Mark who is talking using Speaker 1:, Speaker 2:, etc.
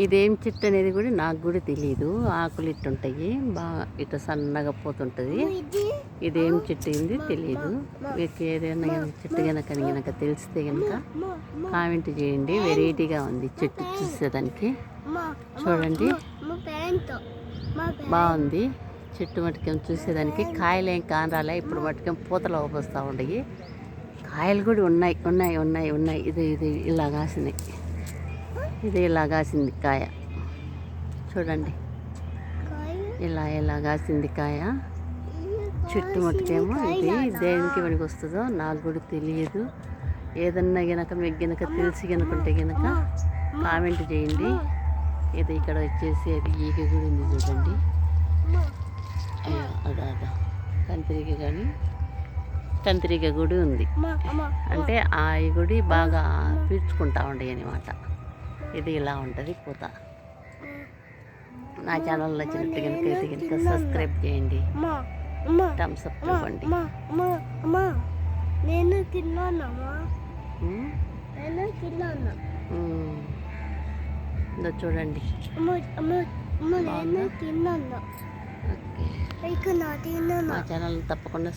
Speaker 1: ఇదేం చెట్టు అనేది కూడా నాకు కూడా తెలియదు. ఆకులు ఇట్టుంటాయి, బాగా ఇట్లా సన్నగా పోతుంటుంది. ఇదేం చెట్టు ఏంది తెలియదు. మీకు ఏదైనా చెట్టు కనుక తెలిస్తే కనుక కామెంట్ చేయండి. వెరైటీగా ఉంది చెట్టు చూసేదానికి. చూడండి బాగుంది చెట్టు. మటుకేం చూసేదానికి కాయలు ఏం కానరాలే, ఇప్పుడు మటుకేం పూతలు వస్తూ ఉండయి. కాయలు కూడా ఉన్నాయి ఉన్నాయి ఉన్నాయి ఉన్నాయి. ఇది ఇలా కాసినాయి. ఇది ఇలా కాసింది కాయ. చూడండి ఇలా కాసింది కాయ. చెట్టు మటుకేమో ఇది దేనికి పనికి వస్తుందో నాకు కూడా తెలియదు. ఏదన్నా గనక మీకు గనక తెలిసి కనుకుంటే గనక కామెంట్ చేయండి. ఇది ఇక్కడ వచ్చేసి అది ఈగ గుడి ఉంది చూడండి. అదా కంతిరిగ కానీ కంతిరిగ గుడి ఉంది. అంటే ఆ గుడి బాగా పీల్చుకుంటా ఉండే అనమాట. ఇది ఇలా ఉంటుంది పూత. నా ఛానల్ నచ్చినట్టు కనుక సబ్స్క్రైబ్ చేయండి, థమ్స్ అప్ ఇవ్వండి.
Speaker 2: నేను తిన్నానమ్మా,
Speaker 1: ఇదో చూడండి.
Speaker 2: నేను తిన్నాను.
Speaker 1: ఓకే,
Speaker 2: నా
Speaker 1: మా ఛానల్ తప్పకుండా